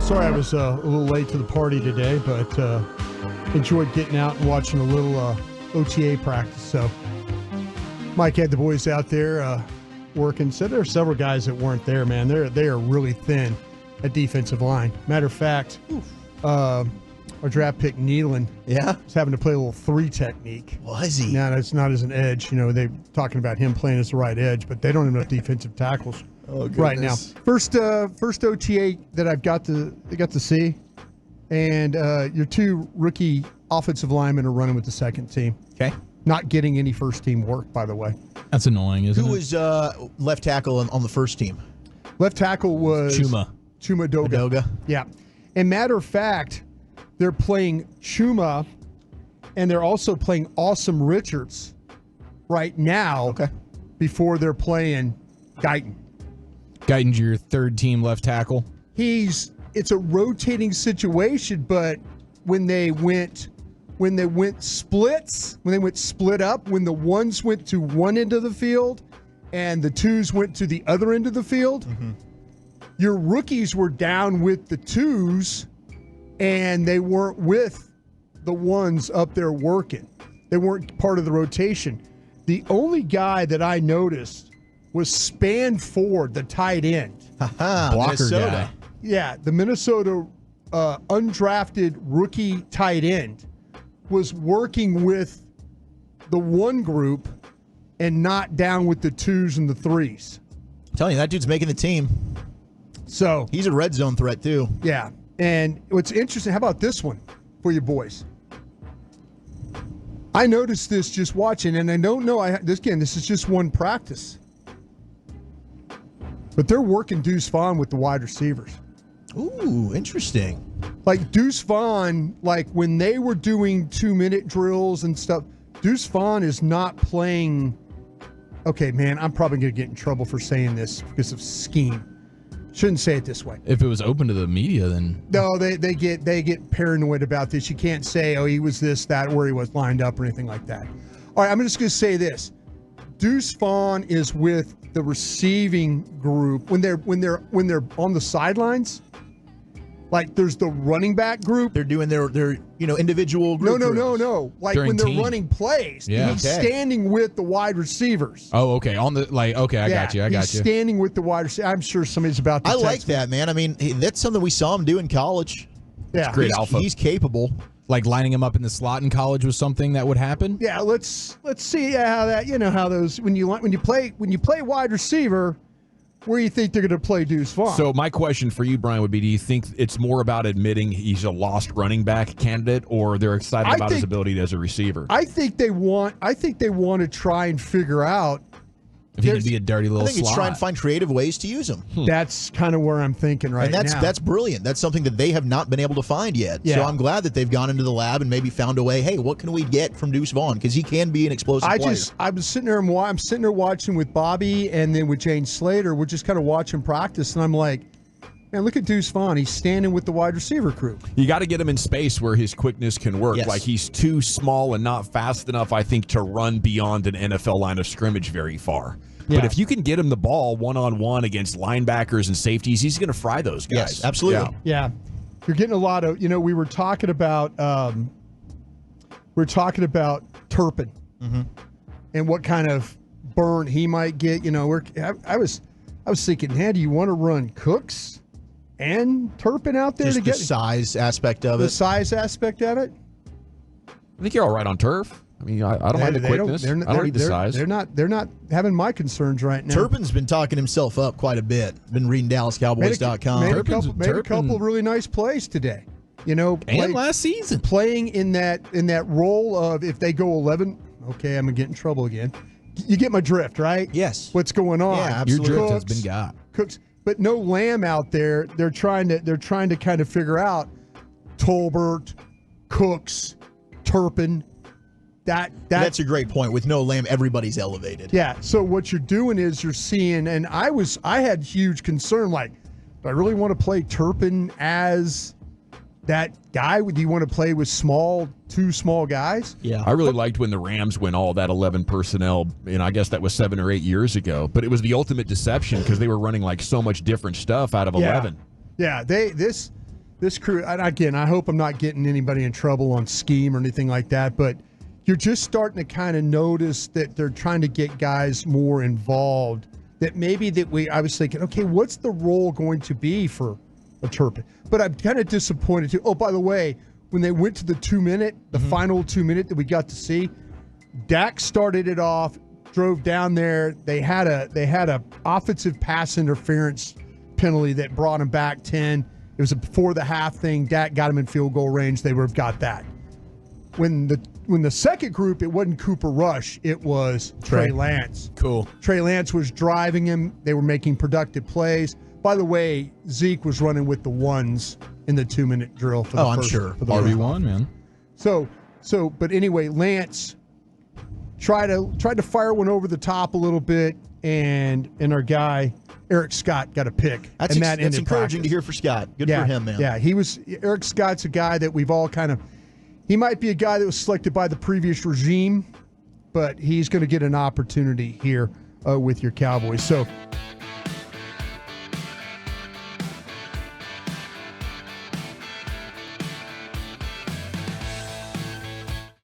Sorry I was a little late to the party today, but enjoyed getting out and watching a little OTA practice. So Mike had the boys out there working. So there are several guys that weren't there, man. They are really thin at defensive line. Matter of fact, our draft pick Nealon was having to play a little 3 technique. Was he? Now, it's not as an edge. You know, they're talking about him playing as the right edge, but they don't have enough defensive tackles right now. First OTA that I've got to see, and your 2 rookie offensive linemen are running with the second team. Okay. Not getting any first team work, by the way. That's annoying, isn't it? Who was left tackle on the first team? Left tackle was Chuma Doga. Yeah. And matter of fact, they're playing Chuma, and they're also playing Awesome Richards right now before they're playing Guyton. Guyton's your third team left tackle? It's a rotating situation, but when they went split up, when the ones went to one end of the field and the twos went to the other end of the field, your rookies were down with the twos and they weren't with the ones up there working. They weren't part of the rotation. The only guy that I noticed was Span Ford, the tight end. Blocker Minnesota. guy. Yeah, the Minnesota undrafted rookie tight end was working with the one group and not down with the twos and the threes. I'm telling you, that dude's making the team. So He's a red zone threat, too. yeah. And what's interesting, how about this one for you boys? I noticed this just watching, and I don't know, this is just one practice. But they're working Deuce Vaughn with the wide receivers. Ooh, interesting. Like Deuce Vaughn, like when they were doing 2-minute drills and stuff, Deuce Vaughn is not playing. Okay, man, I'm probably going to get in trouble for saying this because of scheme. Shouldn't say it this way. If it was open to the media, then No, they get paranoid about this. You can't say, oh, he was this, that, where he was lined up or anything like that. All right, I'm just going to say this. Deuce Vaughn is with the receiving group when they're on the sidelines. Like there's the running back group. They're doing their individual group drills. No. Like During when they're team. running plays, Yeah. he's standing with the wide receivers. oh, okay. I got you. He's standing with the wide receivers. I'm sure somebody's about to I text like me. that, man. I mean, that's something we saw him do in college. Yeah, great. Alpha. He's capable. Like lining him up in the slot in college was something that would happen? Yeah, let's see how that, how those when you play wide receiver, where you think they're going to play Deuce Vaughn. So my question for you, Brian, would be: do you think it's more about admitting he's a lost running back candidate, or they're excited about his ability as a receiver? I think they want to try and figure out if he could be a dirty little I think slot. he's trying to find creative ways to use him. That's kind of where I'm thinking right now. And that's brilliant. That's something that they have not been able to find yet. Yeah. So I'm glad that they've gone into the lab and maybe found a way. Hey, what can we get from Deuce Vaughn? Because he can be an explosive player. I'm sitting there watching with Bobby and then with Jane Slater. We're just kind of watching practice, and I'm like, man, look at Deuce Vaughn. He's standing with the wide receiver crew. You got to get him in space where his quickness can work. Yes. Like he's too small and not fast enough, I think, to run beyond an NFL line of scrimmage very far. Yeah. But if you can get him the ball one-on-one against linebackers and safeties, he's going to fry those guys. Yes, absolutely. Yeah. You're getting a lot of, we were talking about Turpin and what kind of burn he might get. I was thinking, man, do you want to run Cooks and Turpin out there Just to get the size aspect of the it. size aspect of it? I think you're all right on turf. I mean, I don't mind the quickness. I don't need the size. They're not having my concerns right now. Turpin's been talking himself up quite a bit. Been reading DallasCowboys.com. Made a couple really nice plays today. And last season. Playing in that role of if they go 11, okay, I'm going to get in trouble again. You get my drift, right? Yes. What's going on? Yeah, absolutely. Your drift has been got. Cooks, but no Lamb out there. They're trying to kind of figure out Tolbert, Cooks, Turpin. That's a great point. With no Lamb, everybody's elevated. Yeah. So what you're doing is you're seeing, and I had huge concern. Like, do I really want to play Turpin as that guy? Do you want to play with two small guys? Yeah. I really liked when the Rams went all that 11 personnel, and I guess that was 7 or 8 years ago. But it was the ultimate deception because they were running like so much different stuff out of 11. Yeah. this crew, and again, I hope I'm not getting anybody in trouble on scheme or anything like that, but you're just starting to kind of notice that they're trying to get guys more involved. That maybe I was thinking, okay, what's the role going to be for a Turpin? But I'm kind of disappointed too. Oh, by the way, when they went to the 2-minute, the final 2-minute that we got to see, Dak started it off, drove down there. They had a offensive pass interference penalty that brought him back 10. It was a before the half thing. Dak got him in field goal range. They would have got that. When the second group, it wasn't Cooper Rush. It was Trey Lance. Cool. Trey Lance was driving him. They were making productive plays. By the way, Zeke was running with the ones in the 2-minute drill for the I'm first. sure. For the RB1, man. But anyway, Lance tried to fire one over the top a little bit, and our guy Eric Scott got a pick. That's encouraging practice. to hear for Scott. Good for him, man. Yeah, Eric Scott's a guy that we've all kind of. He might be a guy that was selected by the previous regime, but he's going to get an opportunity here with your Cowboys. So